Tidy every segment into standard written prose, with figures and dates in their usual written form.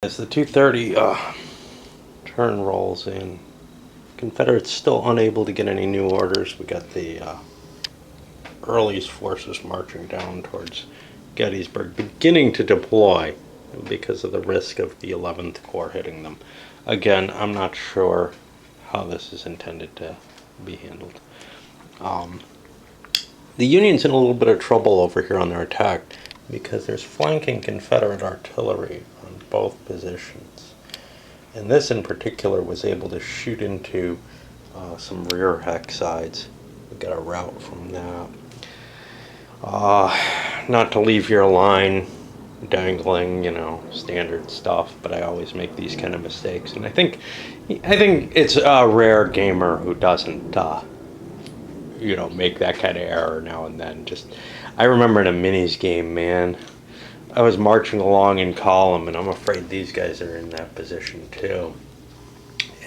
As the 230 turn rolls in, Confederate's still unable to get any new orders. We got the earliest forces marching down towards Gettysburg, beginning to deploy because of the risk of the 11th Corps hitting them. Again, I'm not sure how this is intended to be handled. The Union's in a little bit of trouble over here on their attack because there's flanking Confederate artillery on both positions. And this in particular was able to shoot into some rear hex sides. We got a route from that. Not to leave your line dangling, standard stuff, but I always make these kind of mistakes. And I think it's a rare gamer who doesn't make that kind of error now and then. I remember in a minis game, man, I was marching along in column, and I'm afraid these guys are in that position too.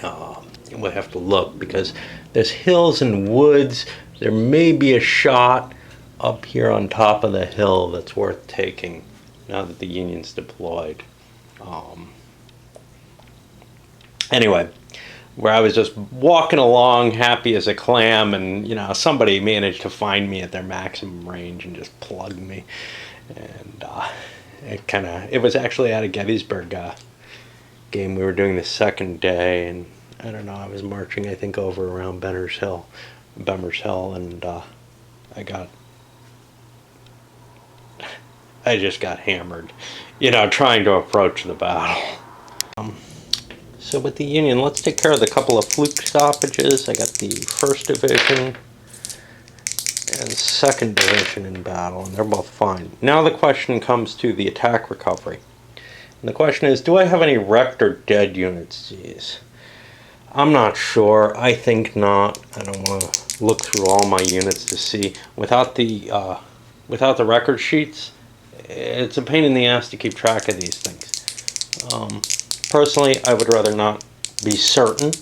We'll have to look because there's hills and woods. There may be a shot up here on top of the hill that's worth taking now that the Union's deployed. Anyway, where I was just walking along happy as a clam, and somebody managed to find me at their maximum range and just plugged me. And it was actually at a Gettysburg game we were doing the second day, and I don't know, I was marching I think over around Bemmer's Hill, and I just got hammered, trying to approach the battle. So with the Union, let's take care of the couple of fluke stoppages. I got the 1st Division and 2nd Division in battle, and they're both fine. Now the question comes to the attack recovery. And the question is, do I have any wrecked or dead units? Geez. I'm not sure. I think not. I don't want to look through all my units to see. Without the record sheets, it's a pain in the ass to keep track of these things. Personally, I would rather not be certain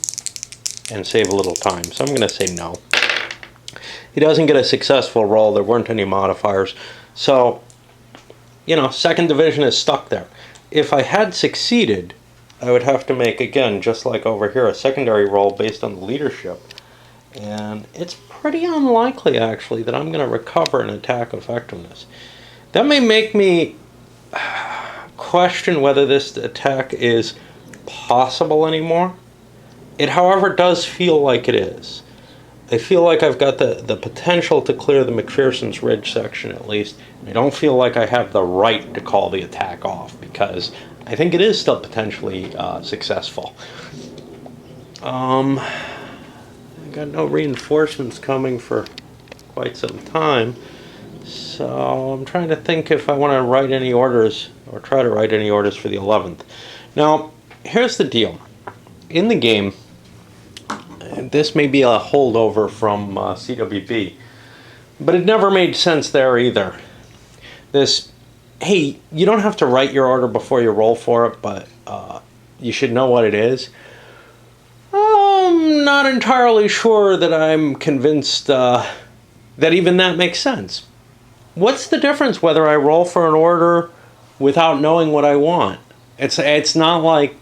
and save a little time, so I'm going to say no. He doesn't get a successful roll. There weren't any modifiers, so 2nd Division is stuck there. If I had succeeded, I would have to make, again, just like over here, a secondary roll based on the leadership, and it's pretty unlikely actually that I'm going to recover an attack effectiveness. That may make me question whether this attack is possible anymore. It, however, does feel like it is. I feel like I've got the potential to clear the McPherson's Ridge section at least. I don't feel like I have the right to call the attack off because I think it is still potentially successful. I got no reinforcements coming for quite some time. So I'm trying to think if I want to write any orders or try to write any orders for the 11th. Now, here's the deal. In the game, this may be a holdover from CWB, but it never made sense there either. Hey, you don't have to write your order before you roll for it, but you should know what it is. I'm not entirely sure that I'm convinced that even that makes sense. What's the difference whether I roll for an order without knowing what I want? It's not like,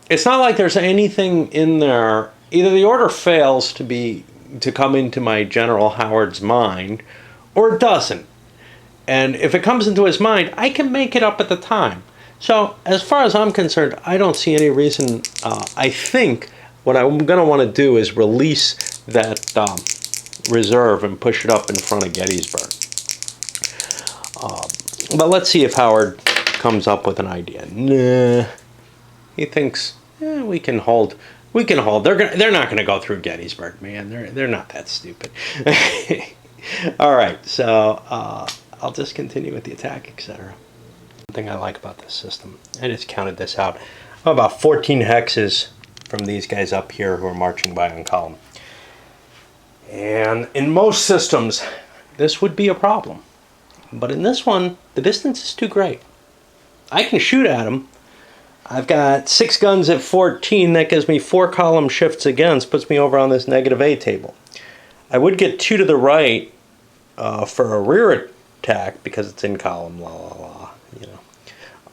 it's not like there's anything in there. Either the order fails to come into my General Howard's mind, or it doesn't. And if it comes into his mind, I can make it up at the time. So as far as I'm concerned, I don't see any reason. I think what I'm going to want to do is release that reserve and push it up in front of Gettysburg. But let's see if Howard comes up with an idea. Nah, he thinks we can hold. We can hold. They're not going to go through Gettysburg, man. They're not that stupid. All right, so I'll just continue with the attack, etc. One thing I like about this system, I just counted this out. About 14 hexes from these guys up here who are marching by on column. And in most systems, this would be a problem. But in this one, the distance is too great. I can shoot at them. I've got 6 guns at 14. That gives me 4 column shifts against, puts me over on this -A table. I would get 2 to the right for a rear attack because it's in column,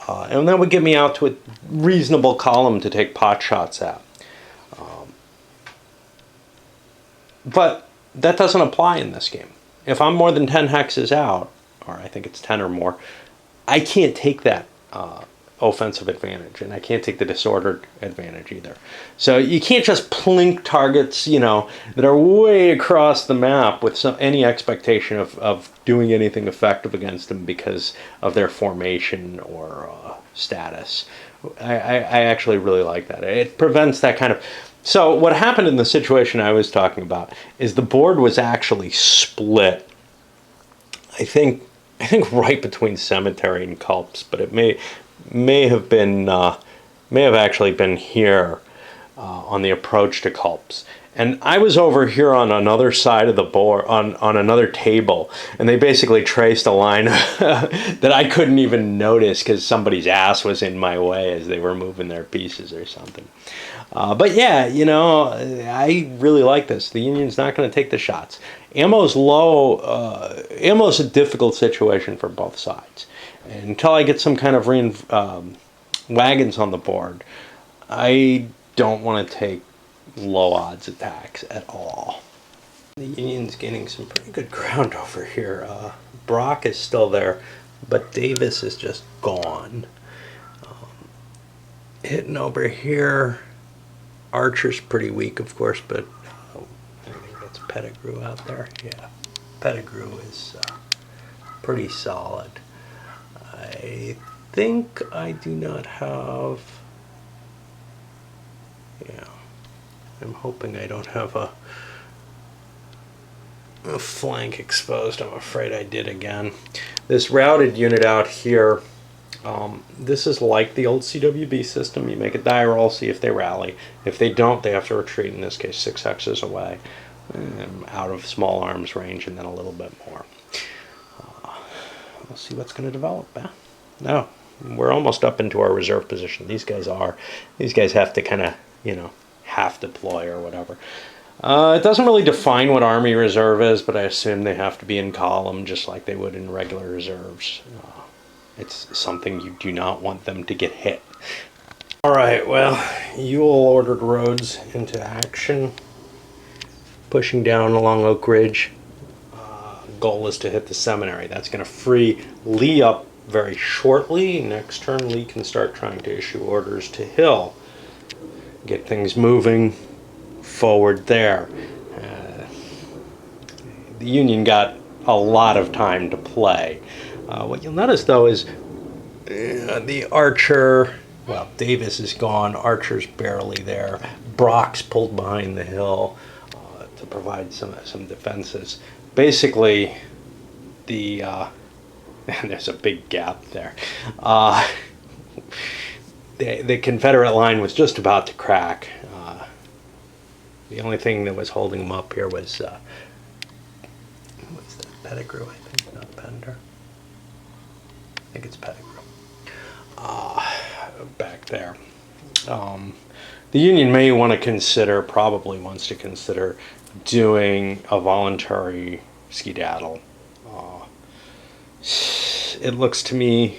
And that would get me out to a reasonable column to take pot shots at. But that doesn't apply in this game. If I'm more than 10 hexes out, or I think it's 10 or more, I can't take that offensive advantage, and I can't take the disordered advantage either. So you can't just plink targets, you know, that are way across the map with any expectation of doing anything effective against them because of their formation or status. I actually really like that. It prevents that kind of... So what happened in the situation I was talking about is the board was actually split. I think right between cemetery and culps, but it may have actually been here on the approach to culps. And I was over here on another side of the board, on another table, and they basically traced a line that I couldn't even notice because somebody's ass was in my way as they were moving their pieces or something. But yeah, you know, I really like this. The Union's not going to take the shots. Ammo's low. Ammo's a difficult situation for both sides. And until I get some kind of wagons on the board, I don't want to take low odds attacks at all. The Union's gaining some pretty good ground over here. Brock is still there, but Davis is just gone. Hitting over here. Archer's pretty weak, of course, but I think that's Pettigrew out there. Yeah, Pettigrew is pretty solid. I think I do not have... Yeah, I'm hoping I don't have a flank exposed. I'm afraid I did again. This routed unit out here, this is like the old CWB system. You make a die roll, see if they rally. If they don't, they have to retreat, in this case 6 hexes away, out of small arms range, and then a little bit more. We'll see what's going to develop. No, we're almost up into our reserve position. These guys have to kind of, you know, half deploy or whatever. It doesn't really define what Army Reserve is, but I assume they have to be in column just like they would in regular reserves. It's something you do not want them to get hit. Alright, well, Ewell ordered Rhodes into action, pushing down along Oak Ridge. Goal is to hit the seminary. That's going to free Lee up very shortly. Next turn, Lee can start trying to issue orders to Hill. Get things moving forward there. The Union got a lot of time to play. What you'll notice, though, is the Archer... Well, Davis is gone. Archer's barely there. Brock's pulled behind the hill to provide some defenses. Basically, there's a big gap there. The Confederate line was just about to crack. The only thing that was holding them up here was what's that? Pettigrew, I think, not Pender. I think it's Pettigrew. Back there. The Union may want to consider, probably wants to consider, doing a voluntary skedaddle. It looks to me,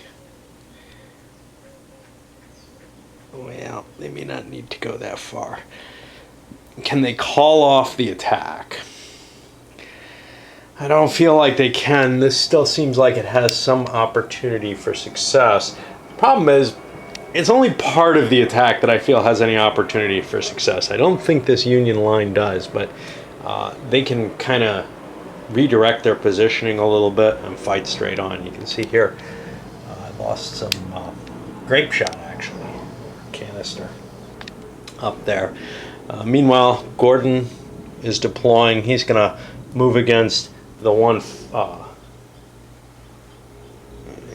well, they may not need to go that far. Can they call off the attack? I don't feel like they can. This still seems like it has some opportunity for success. The problem is, it's only part of the attack that I feel has any opportunity for success. I don't think this Union line does, but they can kind of redirect their positioning a little bit and fight straight on. You can see here, I lost some grape shot, actually, canister up there. Meanwhile, Gordon is deploying. He's going to move against the one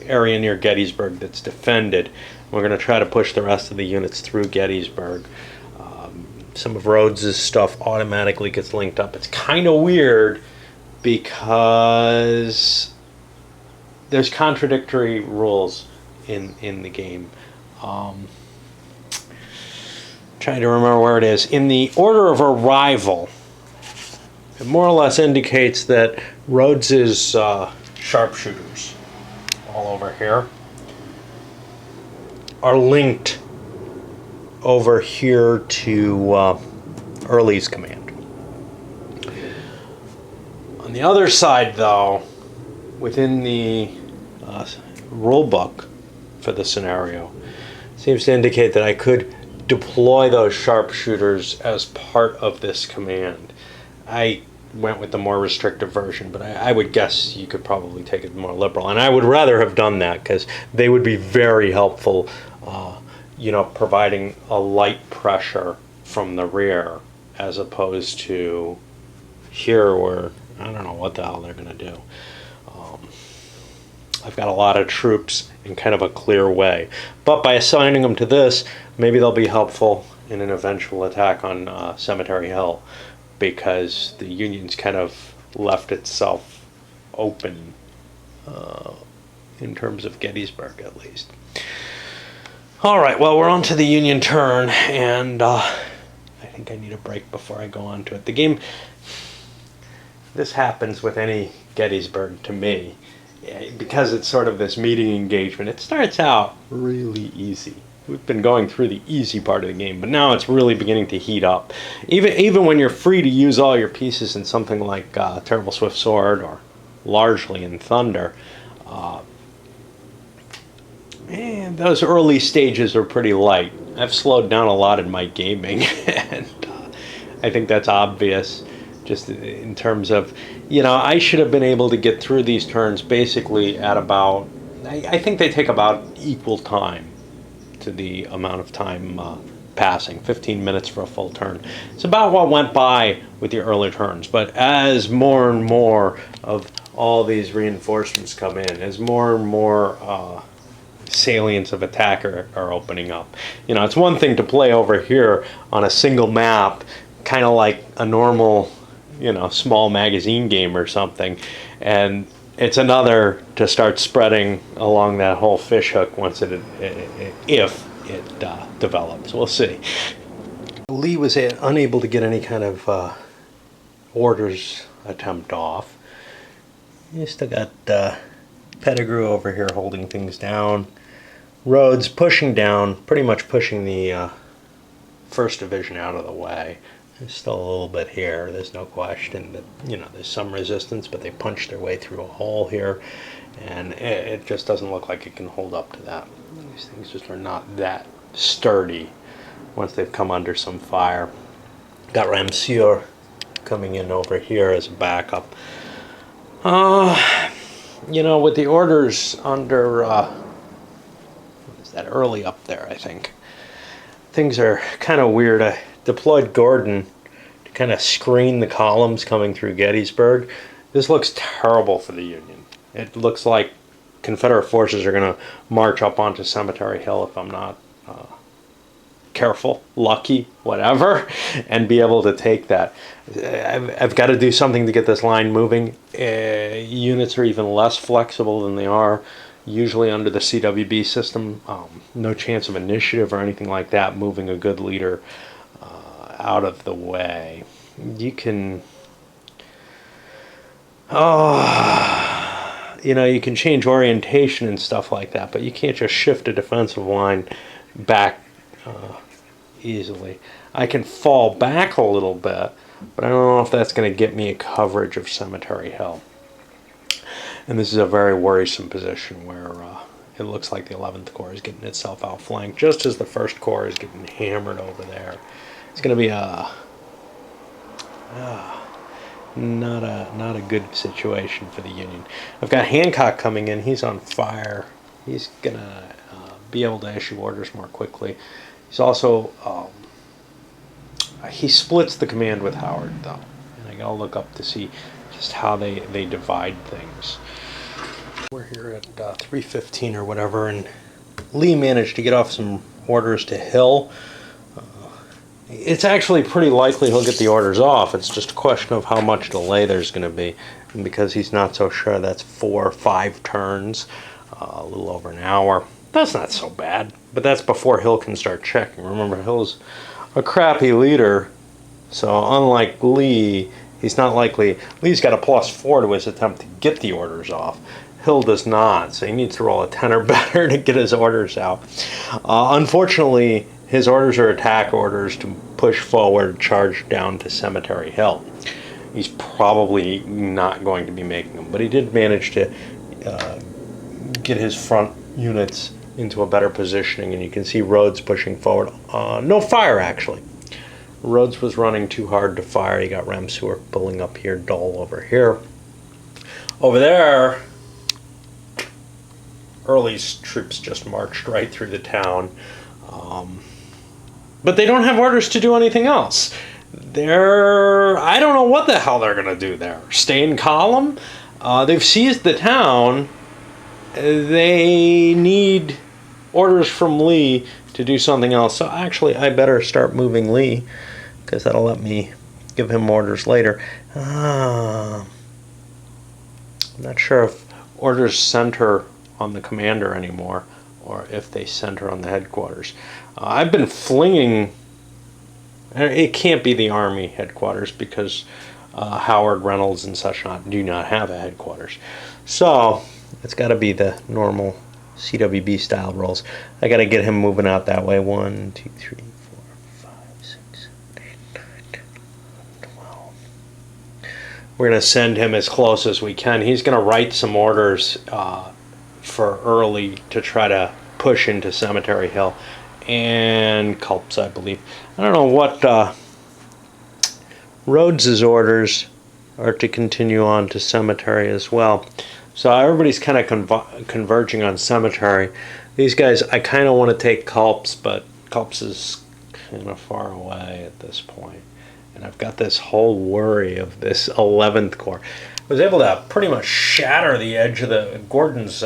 area near Gettysburg that's defended. We're going to try to push the rest of the units through Gettysburg. Some of Rhodes' stuff automatically gets linked up. It's kind of weird because there's contradictory rules in the game. Trying to remember where it is. In the order of arrival, it more or less indicates that Rhodes' sharpshooters all over here. are linked over here to Early's command. On the other side, though, within the rule book for the scenario, seems to indicate that I could deploy those sharpshooters as part of this command. I went with the more restrictive version, but I would guess you could probably take it more liberal, and I would rather have done that because they would be very helpful, providing a light pressure from the rear as opposed to here where I don't know what the hell they're going to do. I've got a lot of troops in kind of a clear way, but by assigning them to this, maybe they'll be helpful in an eventual attack on Cemetery Hill, because the Union's kind of left itself open in terms of Gettysburg, at least. All right, well, we're on to the Union turn, and I think I need a break before I go on to it. The game, this happens with any Gettysburg to me, because it's sort of this meeting engagement. It starts out really easy. We've been going through the easy part of the game, but now it's really beginning to heat up. Even when you're free to use all your pieces in something like Terrible Swift Sword or largely in Thunder, and those early stages are pretty light. I've slowed down a lot in my gaming, and I think that's obvious just in terms of, I should have been able to get through these turns basically at about, I think they take about equal time to the amount of time passing, 15 minutes for a full turn. It's about what went by with the early turns, but as more and more of all these reinforcements come in, as more and more salients of attack are opening up. It's one thing to play over here on a single map, kind of like a normal, small magazine game or something, and it's another to start spreading along that whole fishhook once if it develops. We'll see. Lee was unable to get any kind of orders attempt off. You still got Pettigrew over here holding things down. Rhodes pushing down, pretty much pushing the 1st Division out of the way. There's still a little bit here. There's no question that, there's some resistance, but they punched their way through a hole here, and it just doesn't look like it can hold up to that. These things just are not that sturdy once they've come under some fire. Got Ramseur coming in over here as a backup. With the orders under, what is that, Early up there, I think. Things are kind of weird. I deployed Gordon to kind of screen the columns coming through Gettysburg. This looks terrible for the Union. It looks like Confederate forces are going to march up onto Cemetery Hill if I'm not careful, lucky, whatever, and be able to take that. I've got to do something to get this line moving. Units are even less flexible than they are usually under the CWB system. No chance of initiative or anything like that moving a good leader out of the way. You can you can change orientation and stuff like that, but you can't just shift a defensive line back easily. I can fall back a little bit, but I don't know if that's going to get me a coverage of Cemetery Hill. And this is a very worrisome position where it looks like the 11th Corps is getting itself outflanked just as the 1st Corps is getting hammered over there. It's going to be not a good situation for the Union. I've got Hancock coming in. He's on fire. He's going to be able to issue orders more quickly. He's also he splits the command with Howard, though, and I gotta look up to see just how they divide things. We're here at 3:15 or whatever, and Lee managed to get off some orders to Hill. It's actually pretty likely he'll get the orders off. It's just a question of how much delay there's going to be, and because he's not so sure, that's 4 or 5 turns, a little over an hour. That's not so bad, but that's before Hill can start checking. Remember, Hill's a crappy leader, so unlike Lee, he's not likely. Lee's got a +4 to his attempt to get the orders off. Hill does not, so he needs to roll a 10 or better to get his orders out. Unfortunately, his orders are attack orders to push forward, charge down to Cemetery Hill. He's probably not going to be making them, but he did manage to get his front units into a better positioning, and you can see Rhodes pushing forward. No fire, actually. Rhodes was running too hard to fire. You got Ramseur pulling up here, Dole over here. Over there, Early's troops just marched right through the town. But they don't have orders to do anything else. I don't know what the hell they're going to do there. Stay in column? They've seized the town. They need orders from Lee to do something else. So actually, I better start moving Lee, because that'll let me give him orders later. I'm not sure if orders center on the commander anymore, or if they center on the headquarters. I've been flinging... It can't be the Army headquarters, because Howard, Reynolds, and such do not have a headquarters. So it's got to be the normal CWB style rolls. I got to get him moving out that way. 1, 2, 3, 4, 5, 6, 7, 8, 9, 10, 11, 12. We're going to send him as close as we can. He's going to write some orders for Early to try to push into Cemetery Hill and Culps, I believe. I don't know what Rhodes's orders are to continue on to Cemetery as well. So everybody's kind of converging on Cemetery. These guys, I kind of want to take Culps, but Culps is kind of far away at this point. And I've got this whole worry of this 11th Corps. I was able to pretty much shatter the edge of the Gordon's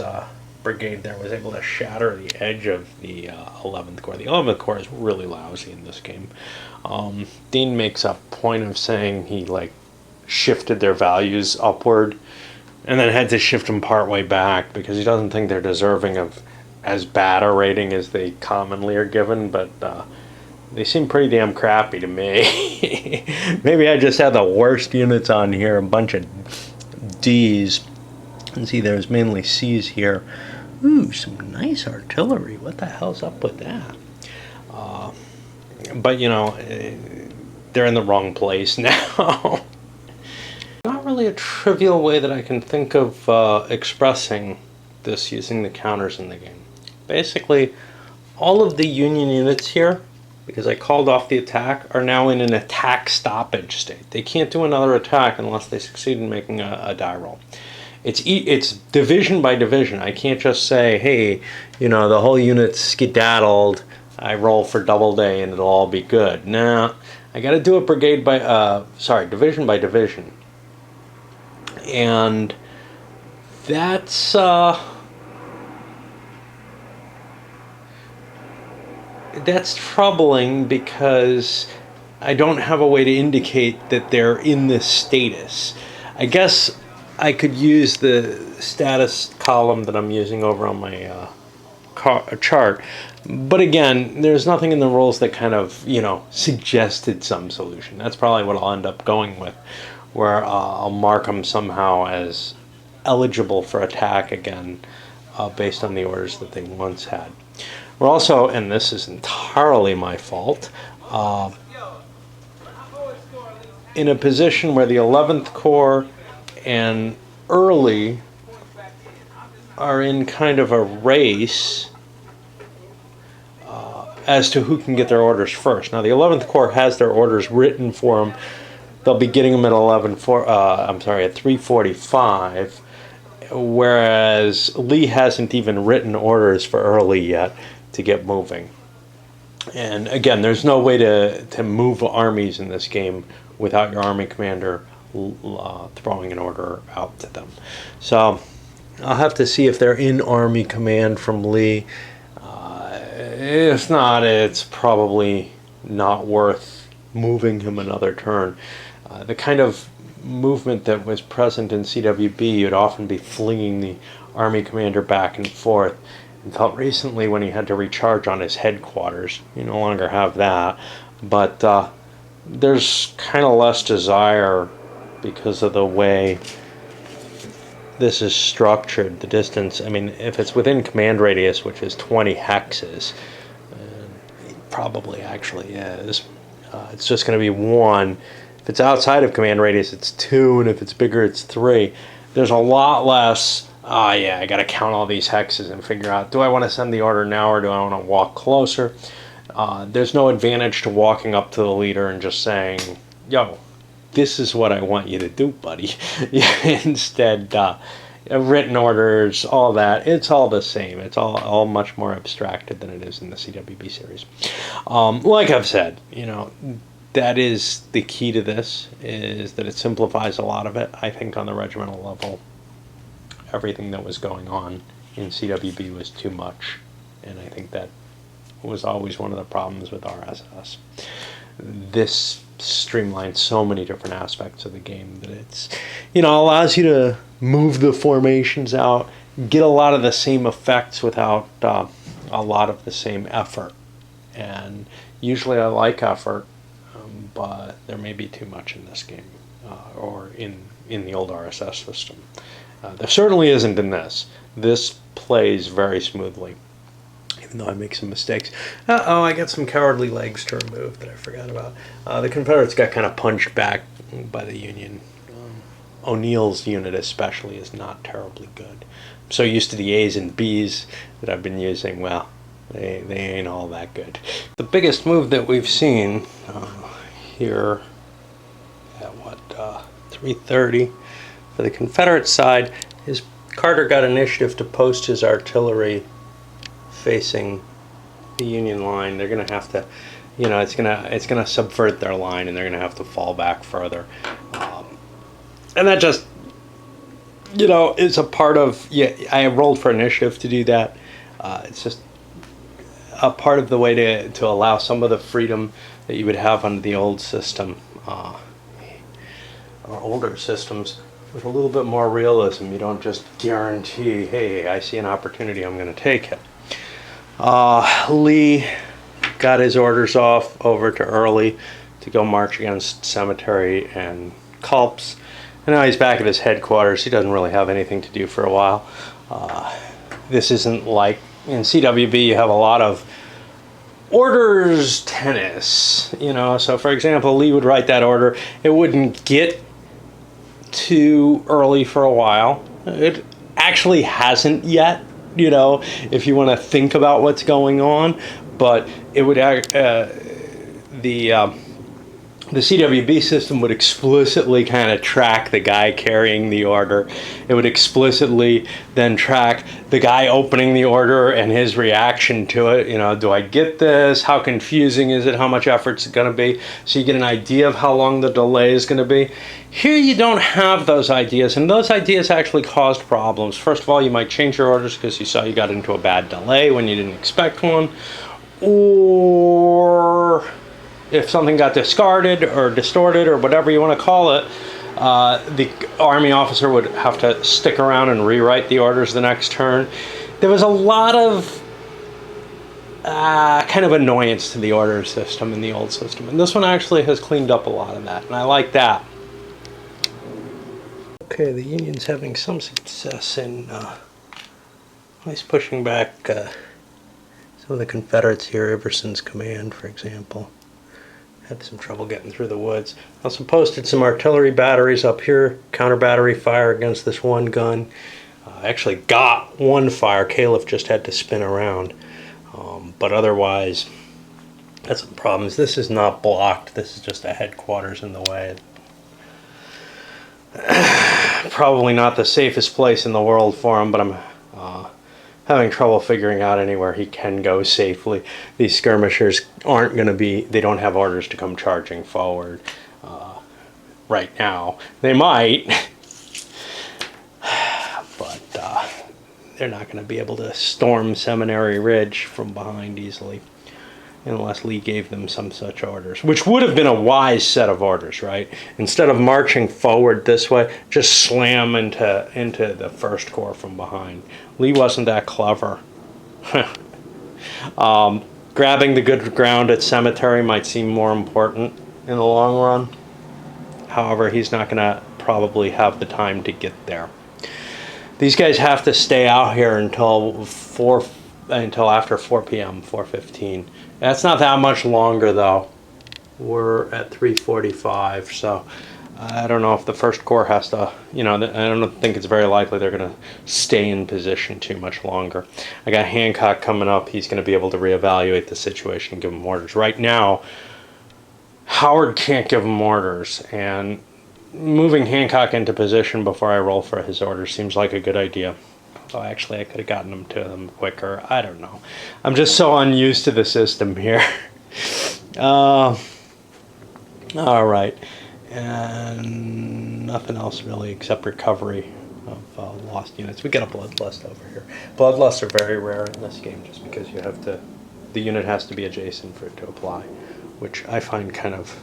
brigade there, was able to shatter the edge of the 11th Corps. The 11th Corps is really lousy in this game. Dean makes a point of saying he shifted their values upward and then had to shift them partway back because he doesn't think they're deserving of as bad a rating as they commonly are given, but they seem pretty damn crappy to me. Maybe I just had the worst units on here, a bunch of D's. And see, there's mainly C's here. Ooh, some nice artillery. What the hell's up with that? But, you know, they're in the wrong place now. Not really a trivial way that I can think of expressing this using the counters in the game. Basically, all of the Union units here, because I called off the attack, are now in an attack stoppage state. They can't do another attack unless they succeed in making a die roll. It's division by division. I can't just say, hey, you know, the whole unit's skedaddled, I roll for double day and it'll all be good. Nah, I got to do it division by division. And that's troubling because I don't have a way to indicate that they're in this status. I guess I could use the status column that I'm using over on my chart, but again, there's nothing in the rolls that kind of, you know, suggested some solution. That's probably what I'll end up going with, where I'll mark them somehow as eligible for attack again, based on the orders that they once had. We're also, and this is entirely my fault, in a position where the 11th Corps and Early are in kind of a race as to who can get their orders first. Now, the 11th Corps has their orders written for them. They'll be getting them at 3:45, whereas Lee hasn't even written orders for Early yet to get moving. And again, there's no way to move armies in this game without your army commander throwing an order out to them. So I'll have to see if they're in army command from Lee. If not, it's probably not worth moving him another turn. The kind of movement that was present in CWB, you'd often be flinging the army commander back and forth. Until recently, when he had to recharge on his headquarters, you no longer have that. But there's kind of less desire because of the way this is structured, the distance, I mean, if it's within command radius, which is 20 hexes, it probably actually is, it's just going to be 1. If it's outside of command radius, it's 2, and if it's bigger, it's 3. There's a lot less, yeah, I got to count all these hexes and figure out, do I want to send the order now or do I want to walk closer? There's no advantage to walking up to the leader and just saying, yo, this is what I want you to do, buddy. Instead, written orders, all that, it's all the same. It's all much more abstracted than it is in the CWB series. Like I've said, that is the key to this, is that it simplifies a lot of it. I think on the regimental level, everything that was going on in CWB was too much, and I think that was always one of the problems with RSS. This streamlines so many different aspects of the game that it's, allows you to move the formations out, get a lot of the same effects without a lot of the same effort. And usually I like effort, but there may be too much in this game, or in the old RSS system. There certainly isn't in this. This plays very smoothly, even though I make some mistakes. I got some cowardly legs to remove that I forgot about. The Confederates got kind of punched back by the Union. O'Neill's unit especially is not terribly good. I'm so used to the A's and B's that I've been using, well, they ain't all that good. The biggest move that we've seen here at 3:30 for the Confederate side is Carter got initiative to post his artillery facing the Union line. They're going to have to, it's going to subvert their line, and they're going to have to fall back further. And that just, is a part of, I rolled for initiative to do that. It's just a part of the way to allow some of the freedom that you would have under the old system, or older systems, with a little bit more realism. You don't just guarantee, hey, I see an opportunity, I'm going to take it. Lee got his orders off over to Early to go march against Cemetery and Culps. And now he's back at his headquarters. He doesn't really have anything to do for a while. This isn't like in CWB, you have a lot of orders tennis, so for example, Lee would write that order. It wouldn't get to Early for a while. It actually hasn't yet, if you want to think about what's going on, but it would the CWB system would explicitly kind of track the guy carrying the order. It would explicitly then track the guy opening the order and his reaction to it. Do I get this? How confusing is it? How much effort's it going to be? So you get an idea of how long the delay is going to be. Here you don't have those ideas, and those ideas actually caused problems. First of all, you might change your orders because you saw you got into a bad delay when you didn't expect one, or if something got discarded or distorted or whatever you want to call it, the Army officer would have to stick around and rewrite the orders the next turn. There was a lot of kind of annoyance to the order system in the old system, and this one actually has cleaned up a lot of that, and I like that. Okay, the Union's having some success in at least pushing back some of the Confederates here. Iverson's command, for example, had some trouble getting through the woods. Also posted some artillery batteries up here, counter battery fire against this one gun. I actually got one fire. Caliph just had to spin around. But otherwise, that's the problem. This is not blocked. This is just a headquarters in the way. Probably not the safest place in the world for him, but I'm having trouble figuring out anywhere he can go safely. These skirmishers aren't going to be, they don't have orders to come charging forward right now. They might, but they're not going to be able to storm Seminary Ridge from behind easily unless Lee gave them some such orders, which would have been a wise set of orders, right? Instead of marching forward this way, just slam into the First Corps from behind. Lee wasn't that clever. Grabbing the good ground at Cemetery might seem more important in the long run. However, he's not going to probably have the time to get there. These guys have to stay out here until after 4 p.m., 4:15. That's not that much longer though. We're at 3:45, so I don't know if the First Corps has to, I don't think it's very likely they're going to stay in position too much longer. I got Hancock coming up. He's going to be able to reevaluate the situation and give them orders. Right now, Howard can't give them orders, and moving Hancock into position before I roll for his orders seems like a good idea. Oh, actually, I could have gotten them to them quicker. I don't know. I'm just so unused to the system here. All right. And nothing else really except recovery of lost units. We got a bloodlust over here. Bloodlusts are very rare in this game just because the unit has to be adjacent for it to apply, which I find kind of,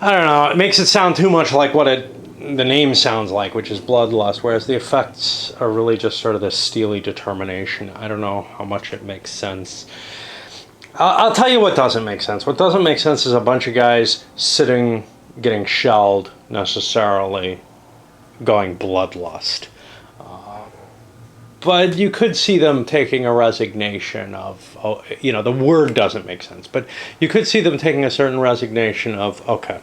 I don't know, it makes it sound too much like what the name sounds like, which is bloodlust, whereas the effects are really just sort of this steely determination. I don't know how much it makes sense. I'll tell you what doesn't make sense. What doesn't make sense is a bunch of guys sitting, getting shelled, necessarily going bloodlust. But you could see them taking a resignation of, the word doesn't make sense, but you could see them taking a certain resignation of, okay,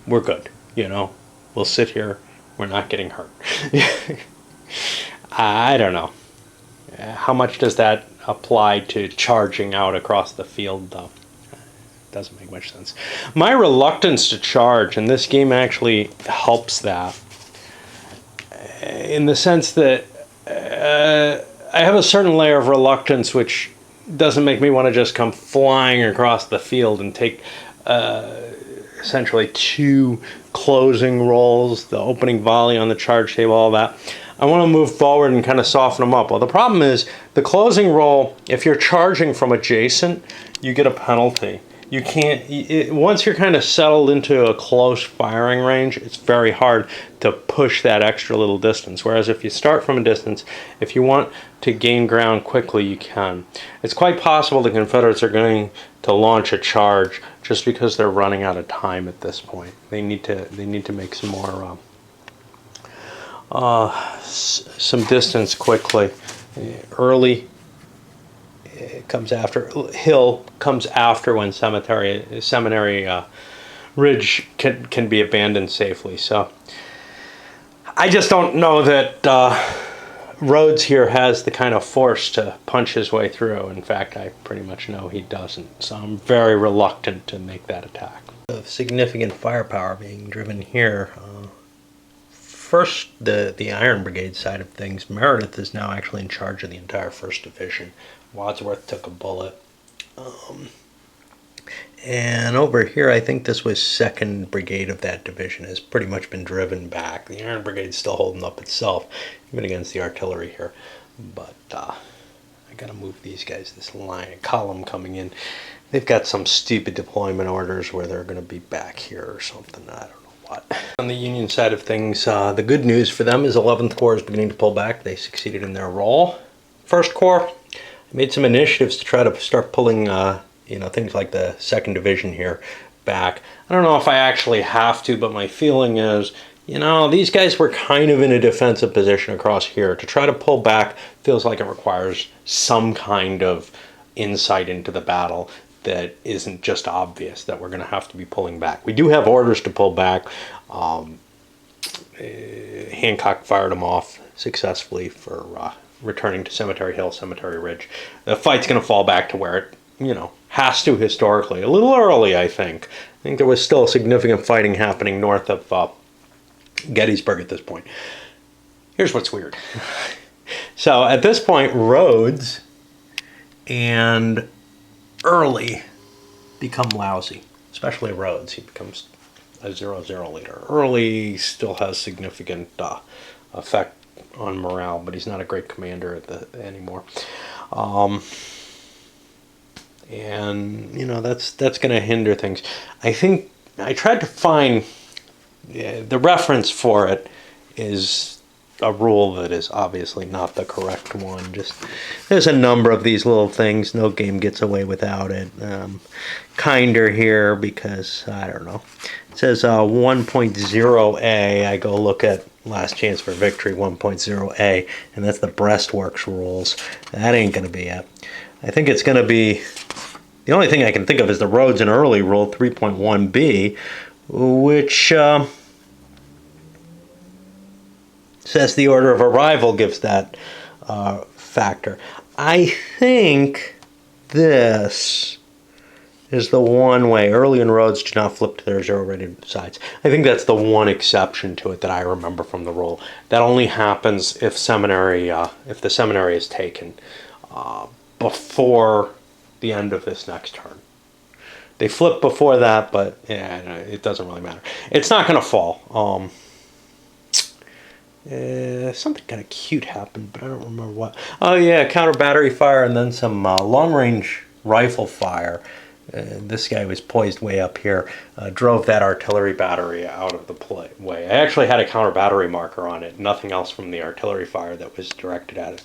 we're good, we'll sit here, we're not getting hurt. I don't know. How much does that apply to charging out across the field, though? Doesn't make much sense. My reluctance to charge in this game actually helps that, in the sense that I have a certain layer of reluctance which doesn't make me want to just come flying across the field and take essentially 2 closing rolls, the opening volley on the charge table, all that. I want to move forward and kind of soften them up. Well, the problem is the closing roll, if you're charging from adjacent, you get a penalty. You can't, once you're kind of settled into a close firing range, it's very hard to push that extra little distance. Whereas if you start from a distance, if you want to gain ground quickly, you can. It's quite possible the Confederates are going to launch a charge just because they're running out of time at this point. They need to make some more some distance quickly. Early comes after, Hill comes after when Seminary Ridge can be abandoned safely. So I just don't know that Rhodes here has the kind of force to punch his way through. In fact, I pretty much know he doesn't. So I'm very reluctant to make that attack. Of significant firepower being driven here. First, the Iron Brigade side of things, Meredith is now actually in charge of the entire 1st Division. Wadsworth took a bullet. And over here, I think this was 2nd Brigade of that division, has pretty much been driven back. The Iron Brigade's still holding up itself, even against the artillery here. But I gotta move these guys, this line, column coming in. They've got some stupid deployment orders where they're gonna be back here or something, I don't know. On the Union side of things, the good news for them is 11th Corps is beginning to pull back. They succeeded in their roll. 1st Corps made some initiatives to try to start pulling, things like the 2nd Division here back. I don't know if I actually have to, but my feeling is, these guys were kind of in a defensive position across here. To try to pull back feels like it requires some kind of insight into the battle that isn't just obvious, that we're going to have to be pulling back. We do have orders to pull back. Hancock fired them off successfully for returning to Cemetery Hill, Cemetery Ridge. The fight's going to fall back to where it, has to historically. A little early, I think. I think there was still significant fighting happening north of Gettysburg at this point. Here's what's weird. So at this point, Rhodes and Early become lousy, especially Rhodes. He becomes a 0-0 leader. Early still has significant effect on morale, but he's not a great commander anymore. And that's going to hinder things. I think I tried to find the reference for it is a rule that is obviously not the correct one. Just there's a number of these little things. No game gets away without it. Kinder here because I don't know. It says 1.0a. I go look at Last Chance for Victory 1.0a, and that's the breastworks rules. That ain't going to be it. I think it's going to be, the only thing I can think of is the Rhodes and Early rule 3.1b, which says the order of arrival gives that factor. I think this is the one way. Early and Rhodes do not flip to their zero rated sides. I think that's the one exception to it that I remember from the rule. That only happens if the seminary is taken before the end of this next turn. They flip before that, but yeah, it doesn't really matter. It's not going to fall. Something kind of cute happened, but I don't remember what. Oh yeah, counter battery fire and then some long-range rifle fire. This guy was poised way up here, drove that artillery battery out of the way. I actually had a counter battery marker on it, nothing else from the artillery fire that was directed at it.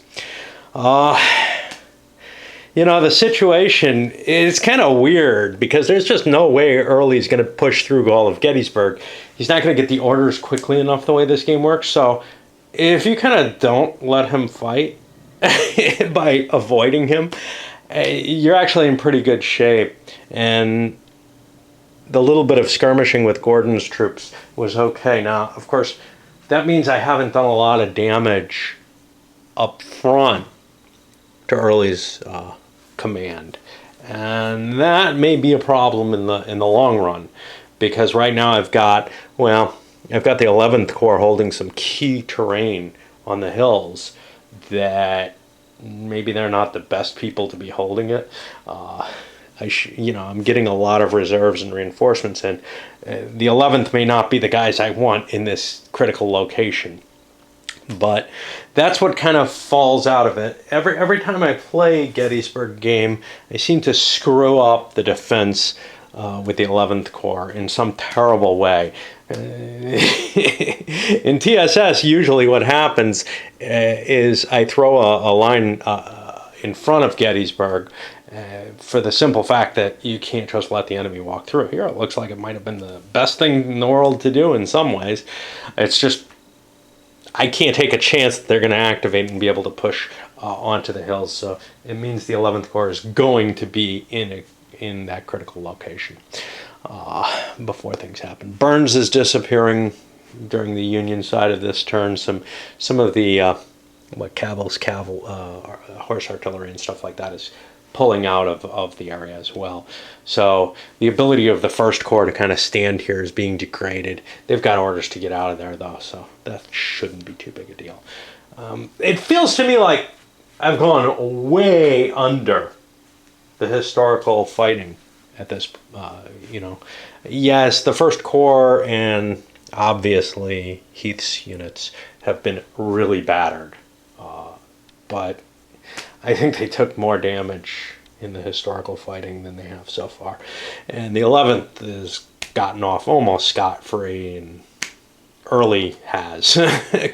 You know, the situation is kind of weird because there's just no way Early's going to push through all of Gettysburg. He's not going to get the orders quickly enough the way this game works. So if you kind of don't let him fight by avoiding him, you're actually in pretty good shape. And the little bit of skirmishing with Gordon's troops was okay. Now, of course, that means I haven't done a lot of damage up front to Early's command, and that may be a problem in the long run, because right now I've got the 11th Corps holding some key terrain on the hills that maybe they're not the best people to be holding it. I'm getting a lot of reserves and reinforcements, and the 11th may not be the guys I want in this critical location. But that's what kind of falls out of it. Every time I play Gettysburg game, I seem to screw up the defense with the 11th Corps in some terrible way. In TSS, usually what happens is I throw a line in front of Gettysburg for the simple fact that you can't just let the enemy walk through. Here it looks like it might have been the best thing in the world to do in some ways. It's just I can't take a chance that they're going to activate and be able to push onto the hills. So it means the 11th Corps is going to be in that critical location before things happen. Burns is disappearing during the Union side of this turn. Some of the horse artillery and stuff like that is pulling out of the area as well. So the ability of the 1st Corps to kind of stand here is being degraded. They've got orders to get out of there, though, so that shouldn't be too big a deal. It feels to me like I've gone way under the historical fighting at this, Yes, the 1st Corps and obviously Heath's units have been really battered, but I think they took more damage in the historical fighting than they have so far. And the 11th has gotten off almost scot-free, and Early has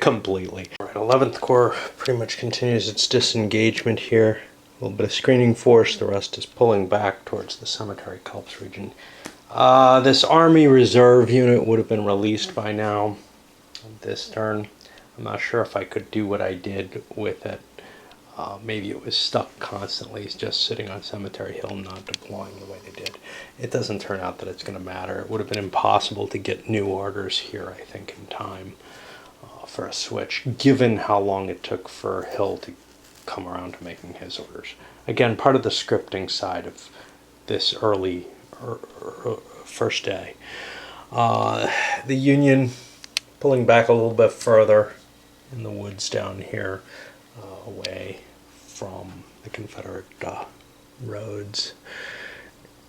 completely. All right, 11th Corps pretty much continues its disengagement here. A little bit of screening force, the rest is pulling back towards the Cemetery Culps region. This Army Reserve unit would have been released by now this turn. I'm not sure if I could do what I did with it. Maybe it was stuck constantly, just sitting on Cemetery Hill, not deploying the way they did. It doesn't turn out that it's going to matter. It would have been impossible to get new orders here, I think, in time for a switch, given how long it took for Hill to come around to making his orders. Again, part of the scripting side of this early first day. The Union pulling back a little bit further in the woods down here, away from the Confederate Rhodes.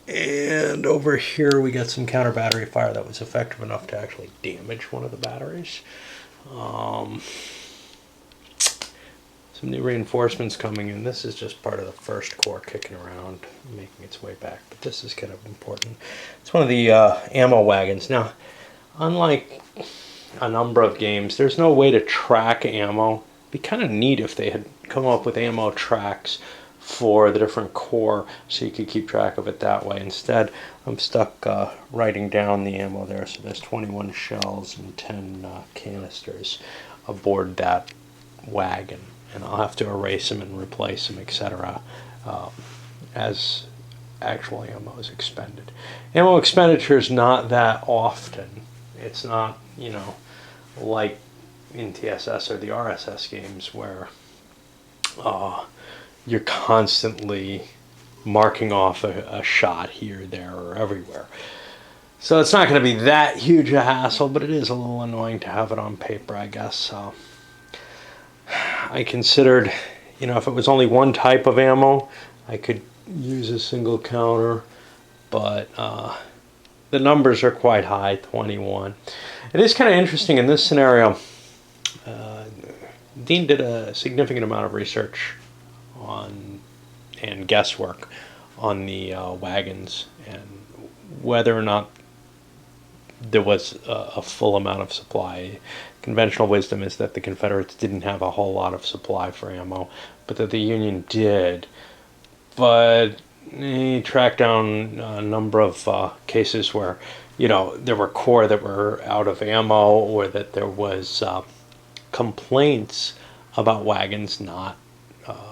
And over here we got some counter battery fire that was effective enough to actually damage one of the batteries. Some new reinforcements coming in. This is just part of the 1st Corps kicking around, making its way back, but this is kind of important. It's one of the ammo wagons. Now, unlike a number of games, there's no way to track ammo. It'd be kind of neat if they had come up with ammo tracks for the different corps so you could keep track of it that way. Instead, I'm stuck writing down the ammo there. So there's 21 shells and 10 canisters aboard that wagon, and I'll have to erase them and replace them, etc. As actual ammo is expended. Ammo expenditure is not that often. It's not, you know, like in TSS or the RSS games where you're constantly marking off a shot here, there, or everywhere. So it's not going to be that huge a hassle, but it is a little annoying to have it on paper, I guess. So I considered, you know, if it was only one type of ammo, I could use a single counter, but the numbers are quite high, 21. It is kind of interesting in this scenario. Dean did a significant amount of research on and guesswork on the wagons and whether or not there was a full amount of supply. Conventional wisdom is that the Confederates didn't have a whole lot of supply for ammo, but that the Union did. But he tracked down a number of cases where, you know, there were corps that were out of ammo, or that there was complaints about wagons not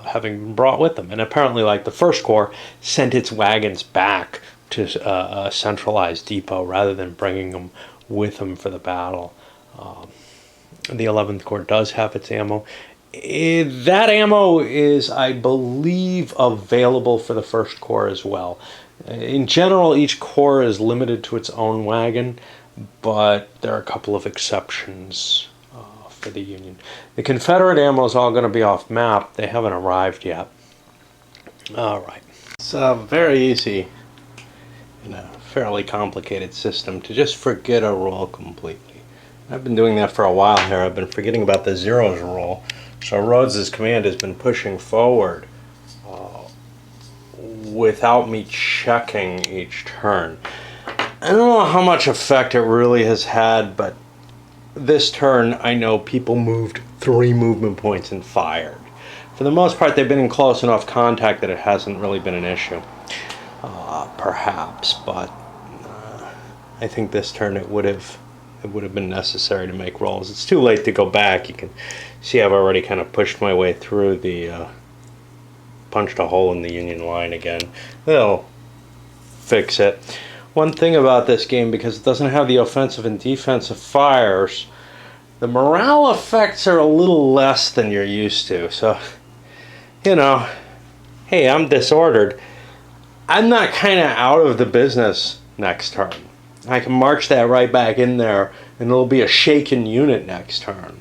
having been brought with them. And apparently, like, the First Corps sent its wagons back to a centralized depot rather than bringing them with them for the battle. The 11th Corps does have its ammo. That ammo is, I believe, available for the First Corps as well. In general, each corps is limited to its own wagon, but there are a couple of exceptions for the Union. The Confederate ammo is all going to be off map. They haven't arrived yet. All right. It's very easy in a fairly complicated system to just forget a rule completely. I've been doing that for a while here. I've been forgetting about the zeros rule. So Rhodes' command has been pushing forward without me checking each turn. I don't know how much effect it really has had, but this turn I know people moved 3 movement points and fired. For the most part, they've been in close enough contact that it hasn't really been an issue. Perhaps, but I think this turn it would have been necessary to make rolls. It's too late to go back. You can see I've already kind of pushed my way through the punched a hole in the Union line again. They'll fix it. One thing about this game, because it doesn't have the offensive and defensive fires, the morale effects are a little less than you're used to. So, you know, hey, I'm disordered. I'm not kind of out of the business next turn. I can march that right back in there, and it'll be a shaken unit next turn.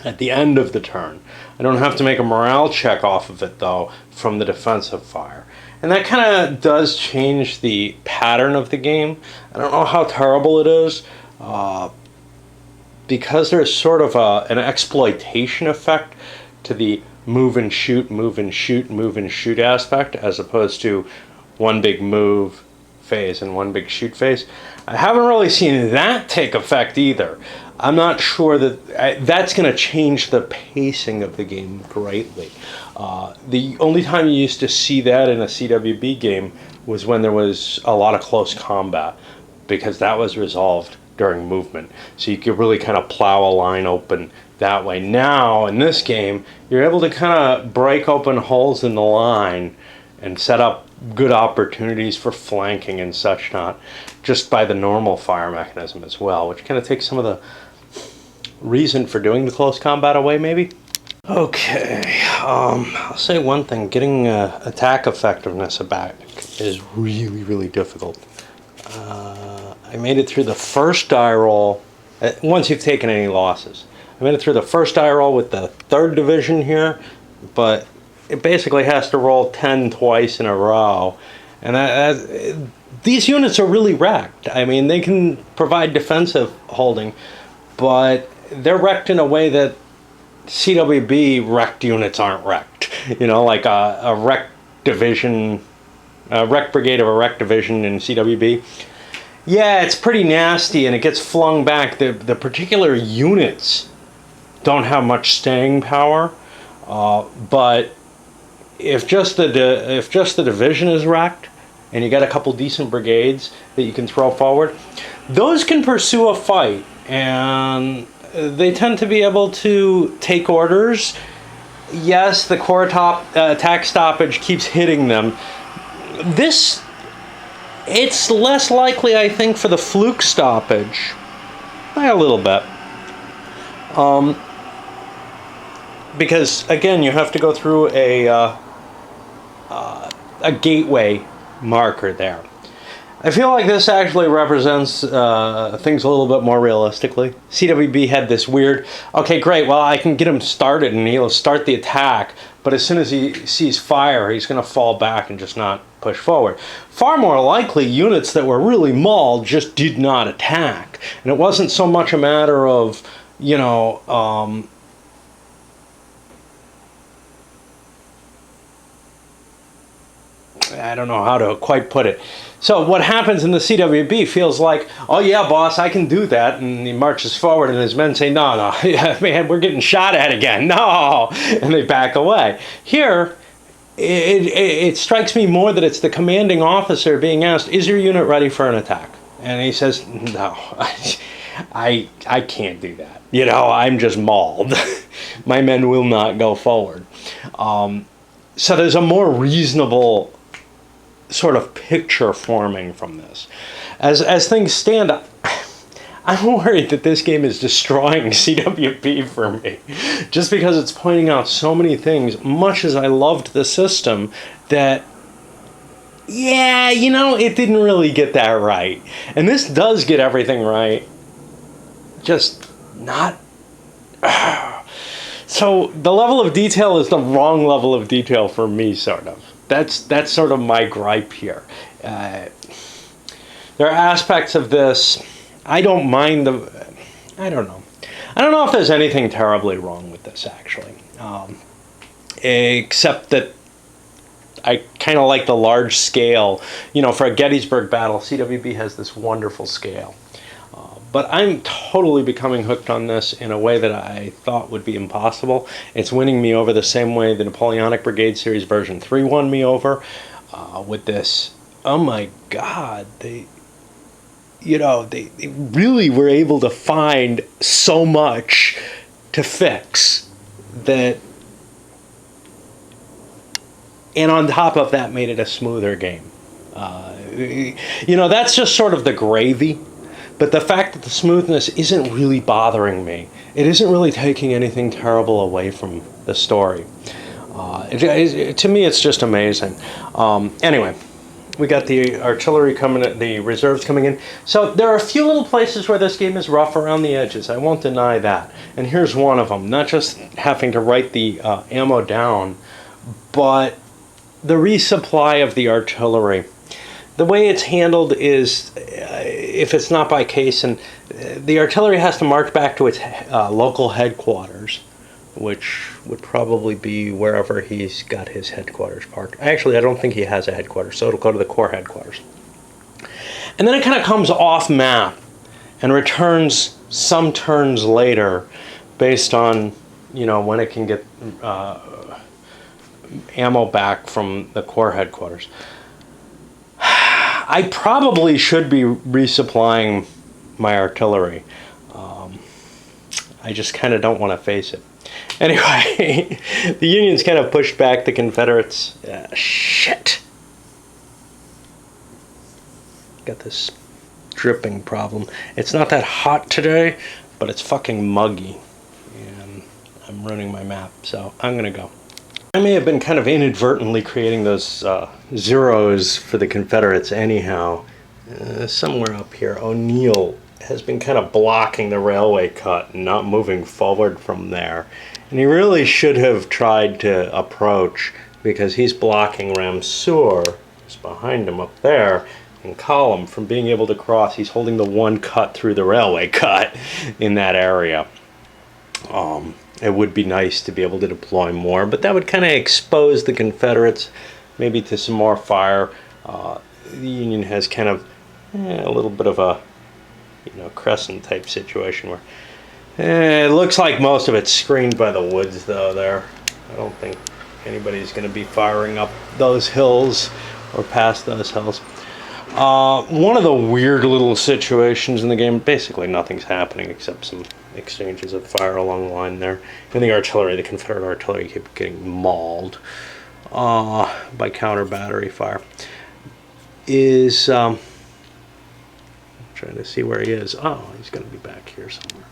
At the end of the turn. I don't have to make a morale check off of it, though, from the defensive fire. And that kind of does change the pattern of the game. I don't know how terrible it is, because there's sort of an exploitation effect to the move and shoot, move and shoot, move and shoot aspect, as opposed to one big move phase and one big shoot phase. I haven't really seen that take effect either. I'm not sure that that's going to change the pacing of the game greatly. The only time you used to see that in a CWB game was when there was a lot of close combat, because that was resolved during movement. So you could really kind of plow a line open that way. Now, in this game, you're able to kind of break open holes in the line and set up good opportunities for flanking and such not, just by the normal fire mechanism as well, which kind of takes some of the reason for doing the close combat away, maybe? Okay, I'll say one thing. Getting attack effectiveness back is really, really difficult. I made it through the first die roll, once you've taken any losses. I made it through the first die roll with the 3rd Division here, but it basically has to roll 10 twice in a row. And these units are really wrecked. I mean, they can provide defensive holding, but they're wrecked in a way that CWB wrecked units aren't wrecked. You know, like a wrecked division, a wrecked brigade of a wrecked division in CWB. Yeah, it's pretty nasty and it gets flung back. The particular units don't have much staying power, but if just the division is wrecked, and you got a couple decent brigades that you can throw forward, those can pursue a fight, and they tend to be able to take orders. Yes, the corps attack stoppage keeps hitting them. It's less likely, I think, for the fluke stoppage by a little bit. Because again, you have to go through a gateway marker there. I feel like this actually represents things a little bit more realistically. CWB had this weird, okay, great, well, I can get him started and he'll start the attack, but as soon as he sees fire, he's going to fall back and just not push forward. Far more likely, units that were really mauled just did not attack. And it wasn't so much a matter of, you know, I don't know how to quite put it. So what happens in the CWB feels like, oh yeah, boss, I can do that. And he marches forward and his men say, no, man, we're getting shot at again. No. And they back away. Here, it strikes me more that it's the commanding officer being asked, is your unit ready for an attack? And he says, no, I can't do that. You know, I'm just mauled. My men will not go forward. So there's a more reasonable sort of picture forming from this. As things stand, I'm worried that this game is destroying CWP for me, just because it's pointing out so many things, much as I loved the system, that, yeah, you know, it didn't really get that right. And this does get everything right, just not... So the level of detail is the wrong level of detail for me, sort of. That's sort of my gripe here. There are aspects of this, I don't mind I don't know. I don't know if there's anything terribly wrong with this, actually. Except that I kind of like the large scale. You know, for a Gettysburg battle, CWB has this wonderful scale. But I'm totally becoming hooked on this in a way that I thought would be impossible. It's winning me over the same way the Napoleonic Brigade Series version 3 won me over with this. Oh my God, they really were able to find so much to fix that. And on top of that, made it a smoother game. You know, that's just sort of the gravy. But the fact that the smoothness isn't really bothering me, it isn't really taking anything terrible away from the story. To me, it's just amazing. Anyway, we got the artillery coming in, the reserves coming in. So there are a few little places where this game is rough around the edges. I won't deny that. And here's one of them. Not just having to write the ammo down, but the resupply of the artillery. The way it's handled is, if it's not by case, and the artillery has to march back to its local headquarters, which would probably be wherever he's got his headquarters parked. Actually, I don't think he has a headquarters, so it'll go to the Corps headquarters. And then it kind of comes off map and returns some turns later based on, you know, when it can get ammo back from the Corps headquarters. I probably should be resupplying my artillery. I just kind of don't want to face it. Anyway, the Unions kind of pushed back the Confederates. Shit. Got this dripping problem. It's not that hot today, but it's fucking muggy. And I'm running my map, so I'm going to go. I may have been kind of inadvertently creating those zeros for the Confederates anyhow. Somewhere up here, O'Neill has been kind of blocking the railway cut and not moving forward from there. And he really should have tried to approach, because he's blocking Ramseur, who's behind him up there, and Column from being able to cross. He's holding the one cut through the railway cut in that area. It would be nice to be able to deploy more, but that would kind of expose the Confederates maybe to some more fire. The Union has kind of a little bit of a, you know, crescent type situation where it looks like most of it's screened by the woods though there. I don't think anybody's going to be firing up those hills or past those hills. One of the weird little situations in the game, basically nothing's happening except some exchanges of fire along the line there. And the artillery, the Confederate artillery, kept getting mauled by counter battery fire. Is trying to see where he is. Oh, he's going to be back here somewhere.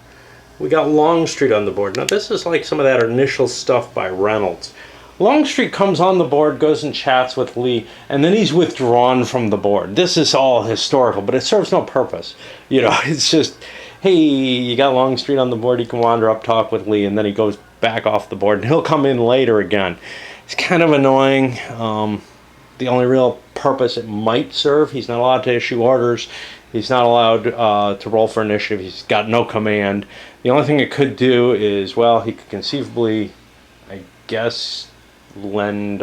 We got Longstreet on the board. Now this is like some of that initial stuff by Reynolds. Longstreet comes on the board, goes and chats with Lee, and then he's withdrawn from the board. This is all historical, but it serves no purpose. You know, it's just, hey, you got Longstreet on the board, you can wander up, talk with Lee, and then he goes back off the board, and he'll come in later again. It's kind of annoying. The only real purpose it might serve, he's not allowed to issue orders. He's not allowed to roll for initiative. He's got no command. The only thing it could do is, well, he could conceivably, I guess, lend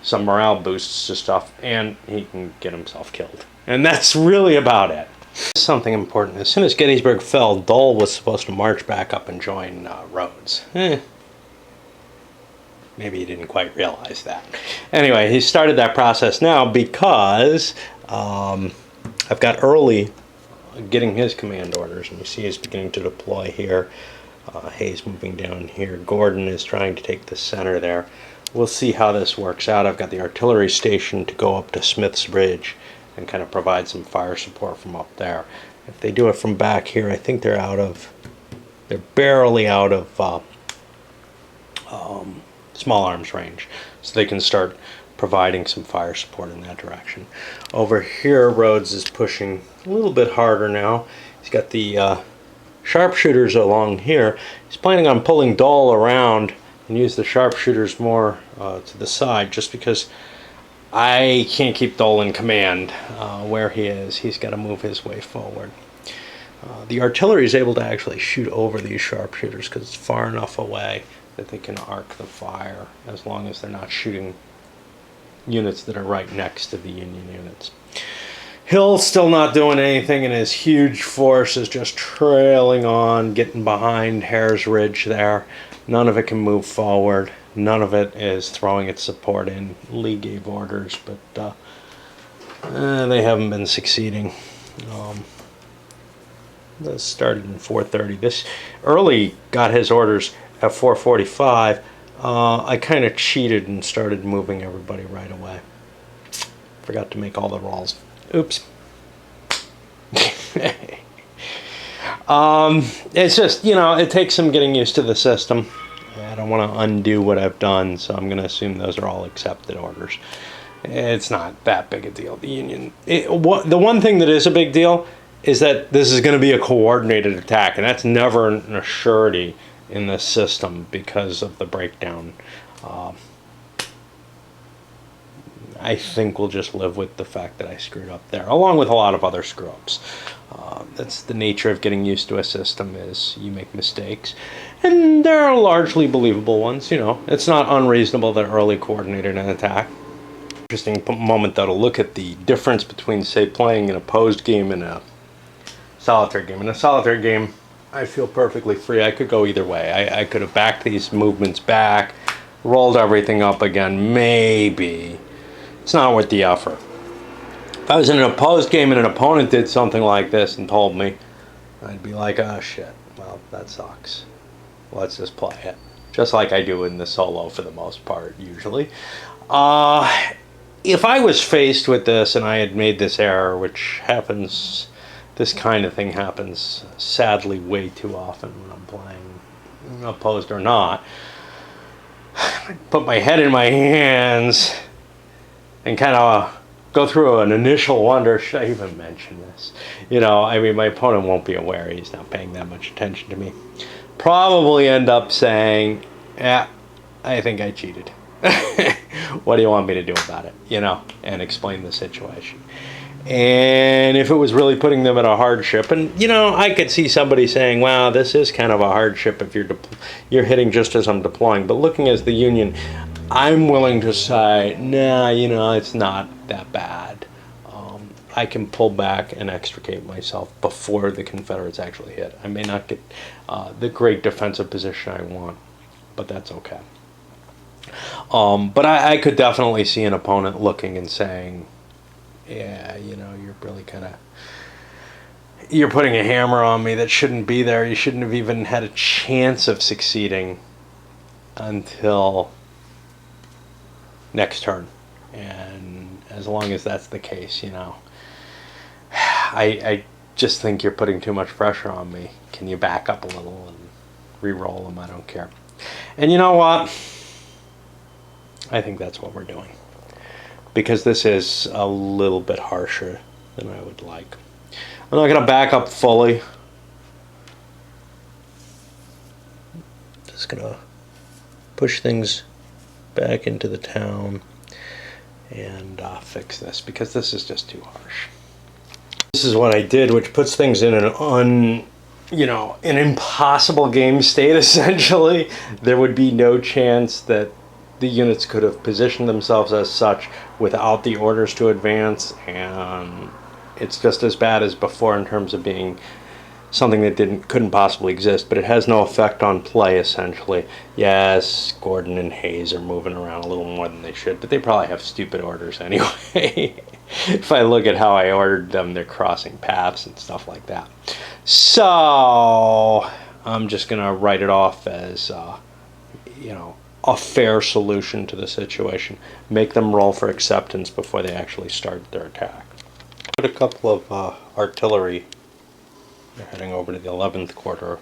some morale boosts to stuff, and he can get himself killed. And that's really about it. Something important. As soon as Gettysburg fell, Dole was supposed to march back up and join Rhodes. Maybe he didn't quite realize that. Anyway, he started that process now because I've got Early getting his command orders, and you see he's beginning to deploy here. Hayes moving down here. Gordon is trying to take the center there. We'll see how this works out. I've got the artillery station to go up to Smith's Ridge and kind of provide some fire support from up there. If they do it from back here, I think they're barely out of small arms range, so they can start providing some fire support in that direction. Over here, Rhodes is pushing a little bit harder now. He's got the sharpshooters along here. He's planning on pulling Dole around and use the sharpshooters more to the side, just because I can't keep Dole in command where he is. He's got to move his way forward. The artillery is able to actually shoot over these sharpshooters because it's far enough away that they can arc the fire, as long as they're not shooting units that are right next to the Union units. Hill's still not doing anything, and his huge force is just trailing on, getting behind Hare's Ridge there. None of it can move forward. None of it is throwing its support in. Lee gave orders, but they haven't been succeeding. This started in 4:30. This Early got his orders at 4:45. I kind of cheated and started moving everybody right away. Forgot to make all the rolls. Oops. It's just, you know, it takes some getting used to the system. I don't want to undo what I've done, so I'm going to assume those are all accepted orders. It's not that big a deal. The Union... the one thing that is a big deal is that this is going to be a coordinated attack, and that's never an assurity in this system because of the breakdown. I think we'll just live with the fact that I screwed up there, along with a lot of other screw-ups. That's the nature of getting used to a system, is you make mistakes, and they're largely believable ones. You know, it's not unreasonable that Early coordinated an attack. Interesting moment, though, to look at the difference between, say, playing an opposed game and a solitaire game. In a solitaire game, I feel perfectly free. I could go either way. I could have backed these movements back, rolled everything up again, maybe. It's not worth the effort. If I was in an opposed game and an opponent did something like this and told me, I'd be like, oh shit, well, that sucks. Let's just play it. Just like I do in the solo for the most part, usually. If I was faced with this and I had made this error, which happens, this kind of thing happens sadly way too often when I'm playing, opposed or not, I'd put my head in my hands and kind of go through an initial wonder, should I even mention this? You know, I mean, my opponent won't be aware. He's not paying that much attention to me. Probably end up saying, yeah, I think I cheated. What do you want me to do about it? You know, and explain the situation. And if it was really putting them at a hardship, and, you know, I could see somebody saying, wow, this is kind of a hardship if you're hitting just as I'm deploying. But looking as the Union, I'm willing to say, nah, you know, it's not that bad. I can pull back and extricate myself before the Confederates actually hit. I may not get the great defensive position I want, but that's okay. But I could definitely see an opponent looking and saying, yeah, you're really you're putting a hammer on me that shouldn't be there. You shouldn't have even had a chance of succeeding until next turn. And as long as that's the case, I just think you're putting too much pressure on me. Can you back up a little and re-roll them? I don't care. And you know what? I think that's what we're doing, because this is a little bit harsher than I would like. I'm not going to back up fully. Just going to push things back into the town and fix this, because this is just too harsh. This is what I did, which puts things in an impossible game state, essentially. There would be no chance that the units could have positioned themselves as such without the orders to advance, and it's just as bad as before in terms of being something that couldn't possibly exist, but it has no effect on play, essentially. Yes, Gordon and Hayes are moving around a little more than they should, but they probably have stupid orders anyway. If I look at how I ordered them, they're crossing paths and stuff like that. So I'm just going to write it off as, a fair solution to the situation. Make them roll for acceptance before they actually start their attack. Put a couple of artillery. They're heading over to the 11th Corps.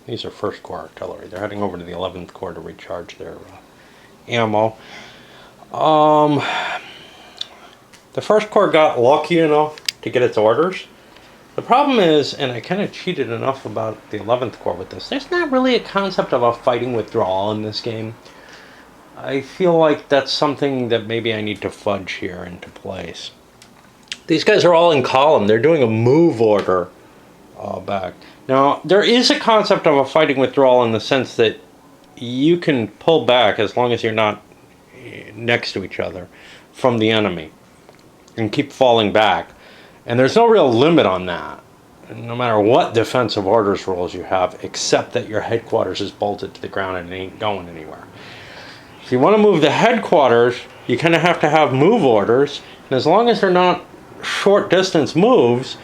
These are First Corps artillery. They're heading over to the 11th Corps to recharge their ammo. The First Corps got lucky enough to get its orders. The problem is, and I kind of cheated enough about the 11th Corps with this, there's not really a concept of a fighting withdrawal in this game. I feel like that's something that maybe I need to fudge here into place. These guys are all in column. They're doing a move order back. Now, there is a concept of a fighting withdrawal in the sense that you can pull back as long as you're not next to each other from the enemy and keep falling back. And there's no real limit on that, no matter what defensive orders rules you have, except that your headquarters is bolted to the ground and it ain't going anywhere. If you want to move the headquarters, you kind of have to have move orders, and as long as they're not short distance moves,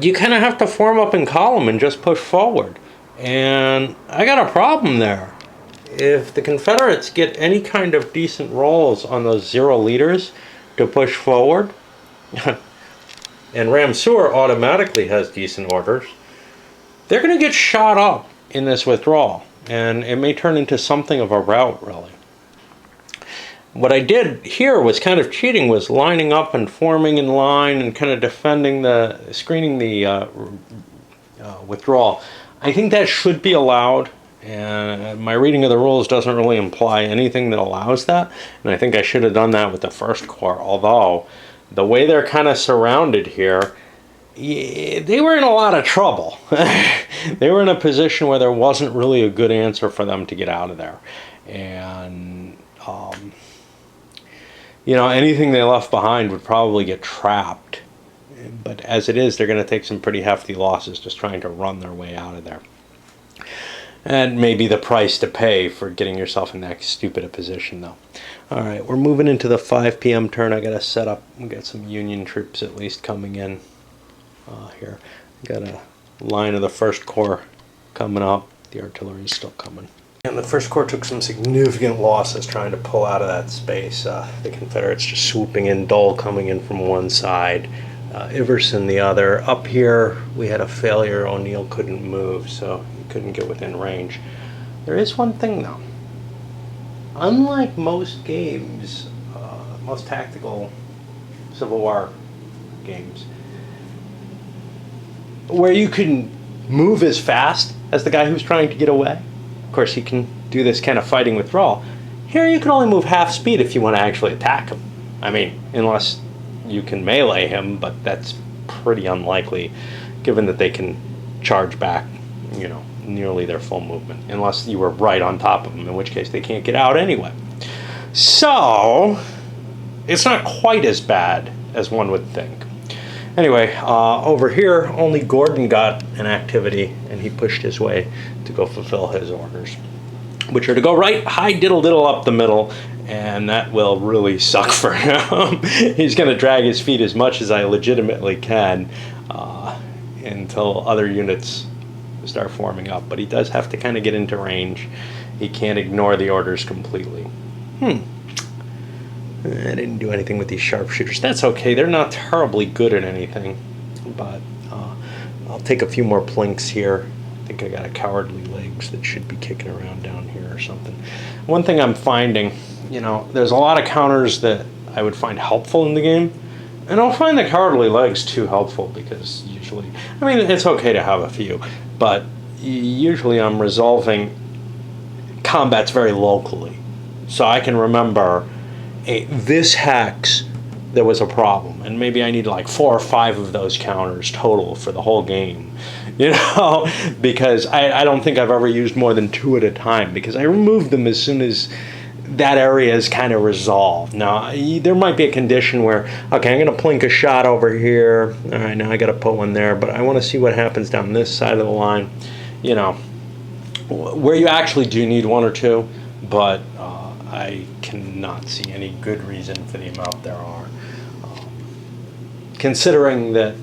you kind of have to form up in column and just push forward. And I got a problem there. If the Confederates get any kind of decent rolls on those 0 leaders to push forward, and Ramseur automatically has decent orders, they're going to get shot up in this withdrawal, and it may turn into something of a rout, really. What I did here was kind of cheating, was lining up and forming in line and kind of screening the withdrawal. I think that should be allowed, and my reading of the rules doesn't really imply anything that allows that, and I think I should have done that with the First Corps, although the way they're kind of surrounded here, they were in a lot of trouble. They were in a position where there wasn't really a good answer for them to get out of there. And, anything they left behind would probably get trapped. But as it is, they're going to take some pretty hefty losses just trying to run their way out of there. And maybe the price to pay for getting yourself in that stupid a position, though. All right, we're moving into the 5 p.m. turn. I got to set up. We got some Union troops at least coming in here. Got a line of the First Corps coming up. The artillery is still coming. And the First Corps took some significant losses trying to pull out of that space. The Confederates just swooping in, Dole coming in from one side, Iverson the other. Up here, we had a failure. O'Neill couldn't move, so he couldn't get within range. There is one thing, though. Unlike most games, most tactical Civil War games, where you can move as fast as the guy who's trying to get away, of course he can do this kind of fighting withdrawal. Here you can only move half speed if you want to actually attack him. I mean, unless you can melee him, but that's pretty unlikely given that they can charge back, nearly their full movement, unless you were right on top of them, in which case they can't get out anyway. So it's not quite as bad as one would think. Anyway, over here, only Gordon got an activity, and he pushed his way to go fulfill his orders. which are to go right high diddle up the middle, and that will really suck for him. He's going to drag his feet as much as I legitimately can until other units start forming up. But he does have to kind of get into range. He can't ignore the orders completely. I didn't do anything with these sharpshooters. That's okay. They're not terribly good at anything. But I'll take a few more plinks here. I think I got a cowardly legs that should be kicking around down here or something. One thing I'm finding, there's a lot of counters that I would find helpful in the game. And I'll find the cowardly legs too helpful because usually, it's okay to have a few, but usually I'm resolving combats very locally. So I can remember, this hex, there was a problem, and maybe I need like 4 or 5 of those counters total for the whole game, because I don't think I've ever used more than 2 at a time, because I remove them as soon as that area is kind of resolved. Now, there might be a condition where, okay, I'm going to plink a shot over here. All right, now I got to put one there, but I want to see what happens down this side of the line. Where you actually do need 1 or 2, but I cannot see any good reason for the amount there are. Considering that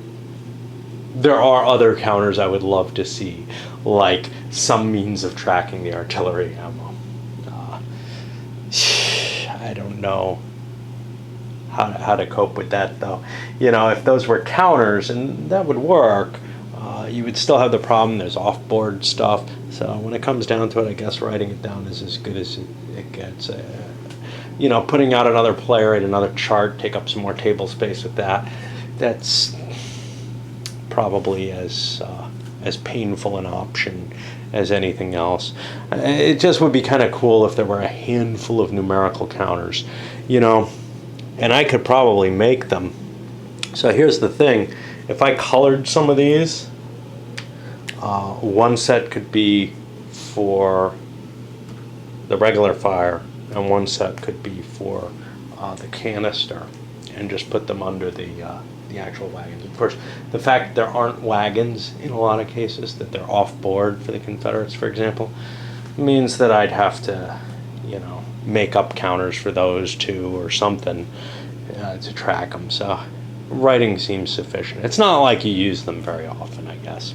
there are other counters I would love to see, like some means of tracking the artillery ammo. I don't know how to cope with that, though. If those were counters, and that would work, you would still have the problem. There's off-board stuff. So when it comes down to it, I guess writing it down is as good as it gets. Putting out another player in another chart, take up some more table space with that. That's probably as painful an option as anything else. It just would be kind of cool if there were a handful of numerical counters, and I could probably make them. So here's the thing. If I colored some of these, one set could be for the regular fire, and one set could be for the canister, and just put them under the actual wagons. Of course, the fact that there aren't wagons in a lot of cases, that they're off board for the Confederates, for example, means that I'd have to, make up counters for those too or something to track them. So writing seems sufficient. It's not like you use them very often, I guess.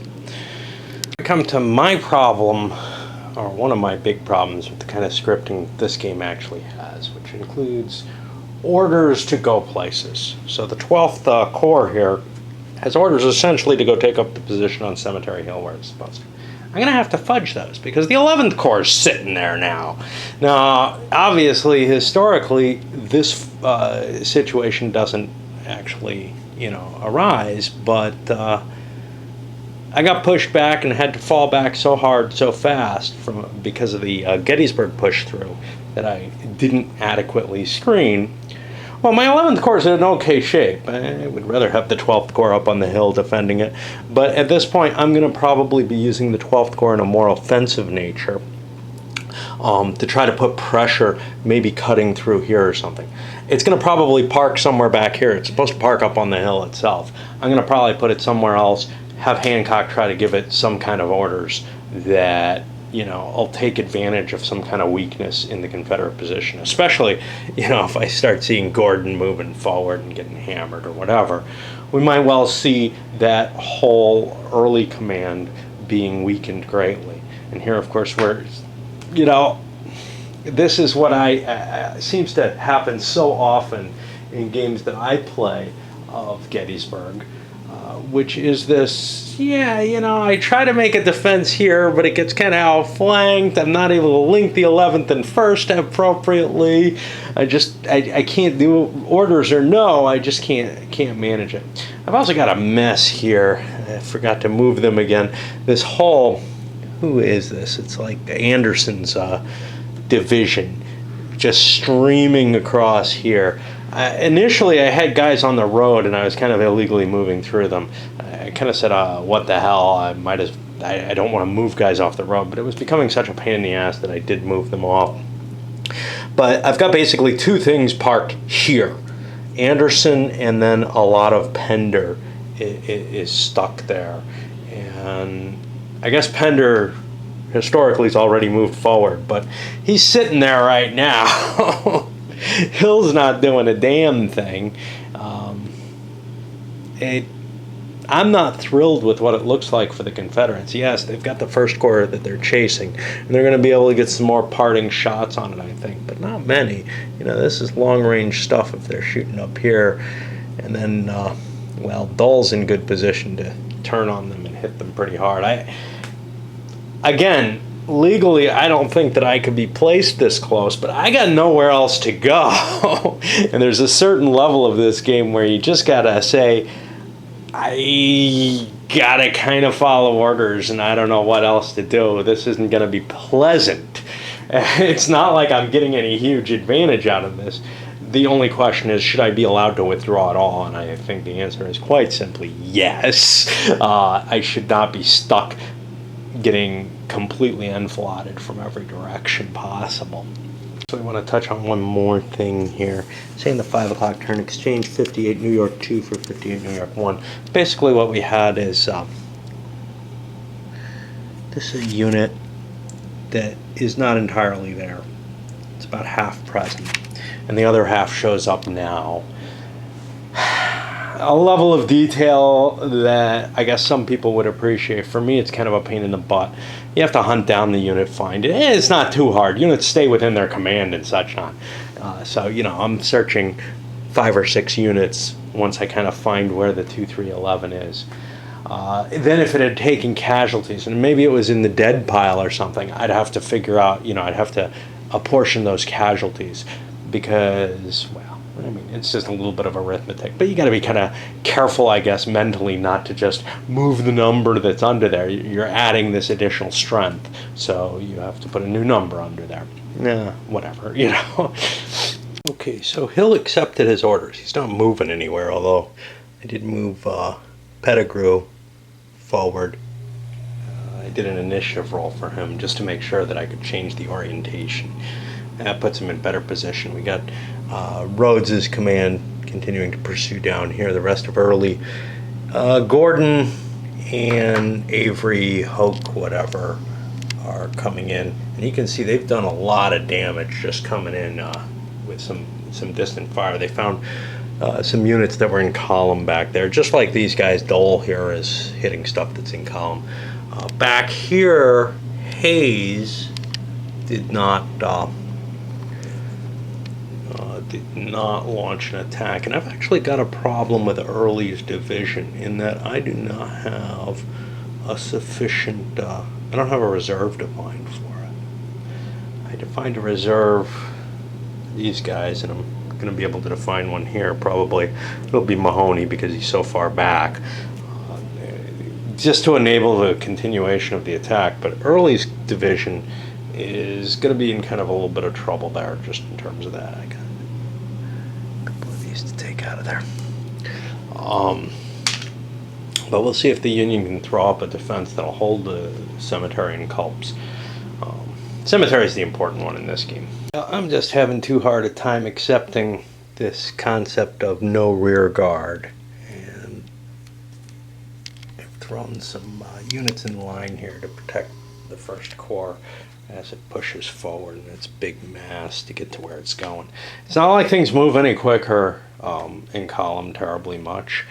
I come to my problem, or one of my big problems with the kind of scripting this game actually has, which includes orders to go places. So the 12th Corps here has orders essentially to go take up the position on Cemetery Hill where it's supposed to. I'm going to have to fudge those because the 11th Corps is sitting there now. Now, obviously, historically, this situation doesn't actually, arise, but I got pushed back and had to fall back so hard, so fast because of the Gettysburg push through that I didn't adequately screen. Well, my 11th Corps is in okay shape. I would rather have the 12th Corps up on the hill defending it. But at this point, I'm going to probably be using the 12th Corps in a more offensive nature to try to put pressure, maybe cutting through here or something. It's going to probably park somewhere back here. It's supposed to park up on the hill itself. I'm going to probably put it somewhere else, have Hancock try to give it some kind of orders that, I'll take advantage of some kind of weakness in the Confederate position, especially, if I start seeing Gordon moving forward and getting hammered or whatever. We might well see that whole early command being weakened greatly. And here, of course, this is what seems to happen so often in games that I play of Gettysburg, which is this, I try to make a defense here, but it gets kind of outflanked. I'm not able to link the 11th and 1st appropriately. I can't do orders or no, I just can't manage it. I've also got a mess here. I forgot to move them again. This whole, who is this? It's like Anderson's division just streaming across here. Initially, I had guys on the road, and I was kind of illegally moving through them. I kind of said, what the hell, I don't want to move guys off the road, but it was becoming such a pain in the ass that I did move them off. But I've got basically 2 things parked here. Anderson, and then a lot of Pender is stuck there. And I guess Pender historically he's already moved forward, but he's sitting there right now. Hill's not doing a damn thing. I'm not thrilled with what it looks like for the Confederates. Yes, they've got the First Corps that they're chasing, and they're going to be able to get some more parting shots on it, I think, but not many. You know, this is long-range stuff if they're shooting up here, and then, well, Dull's in good position to turn on them and hit them pretty hard. Again, legally, I don't think that I could be placed this close, but I got nowhere else to go. And there's a certain level of this game where you just got to say, I gotta kind of follow orders, and I don't know what else to do. This isn't gonna be pleasant. It's not like I'm getting any huge advantage out of this. The only question is, should I be allowed to withdraw at all? And I think the answer is quite simply yes. I should not be stuck getting completely enfilotted from every direction possible. So I want to touch on one more thing here. Saying the 5 o'clock turn exchange, 58 New York 2 for 58 New York 1. Basically what we had is this is a unit that is not entirely there. It's about half present, and the other half shows up now. A level of detail that I guess some people would appreciate. For me, it's kind of a pain in the butt. You have to hunt down the unit, find it. It's not too hard. Units stay within their command and such on. So, you know, I'm searching 5 or 6 units once I kind of find where the 2-3-11 is. Then if it had taken casualties, and maybe it was in the dead pile or something, I'd have to figure out, you know, I'd have to apportion those casualties because, well, I mean, it's just a little bit of arithmetic, but you got to be kind of careful, I guess, mentally not to just move the number that's under there. You're adding this additional strength, so you have to put a new number under there. Nah, whatever, you know. Okay, so Hill accepted his orders. He's not moving anywhere, although I did move Pettigrew forward. I did an initiative roll for him just to make sure that I could change the orientation. That puts him in better position. We got Rhodes' command continuing to pursue down here. The rest of Early, Gordon and Avery, Hoke, whatever, are coming in. And you can see they've done a lot of damage just coming in with some distant fire. They found some units that were in column back there, just like these guys. Dole here is hitting stuff that's in column. Back here, Hayes did not launch an attack, and I've actually got a problem with Early's division in that I do not have a sufficient I don't have a reserve defined for it. I defined a reserve these guys, and I'm going to be able to define one here. Probably it'll be Mahoney because he's so far back, just to enable the continuation of the attack. But Early's division is going to be in kind of a little bit of trouble there, just in terms of that. I got a couple of these to take out of there. But we'll see if the Union can throw up a defense that'll hold the cemetery and Culps. Cemetery is the important one in this game. I'm just having too hard a time accepting this concept of no rear guard. And I've thrown some units in line here to protect the First Corps as it pushes forward in its big mass to get to where it's going. It's not like things move any quicker in column terribly much.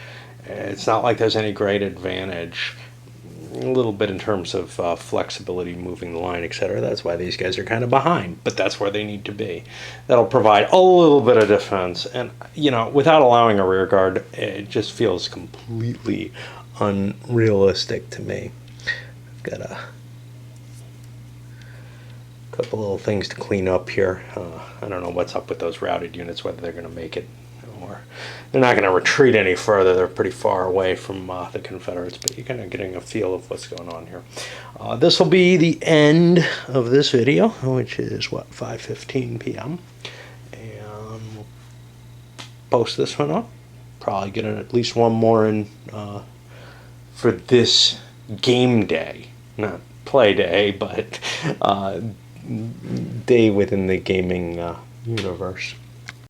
It's not like there's any great advantage. A little bit in terms of flexibility, moving the line, etc. That's why these guys are kind of behind, but that's where they need to be. That'll provide a little bit of defense, and you know, without allowing a rear guard, it just feels completely unrealistic to me. I've got a couple little things to clean up here. I don't know what's up with those routed units, whether they're going to make it or they're not going to retreat any further. They're pretty far away from the Confederates, but you're kind of getting a feel of what's going on here. This will be the end of this video, which is what, 5:15 p.m. and we'll post this one up. Probably get at least one more in for this game day, not play day, but day within the gaming universe.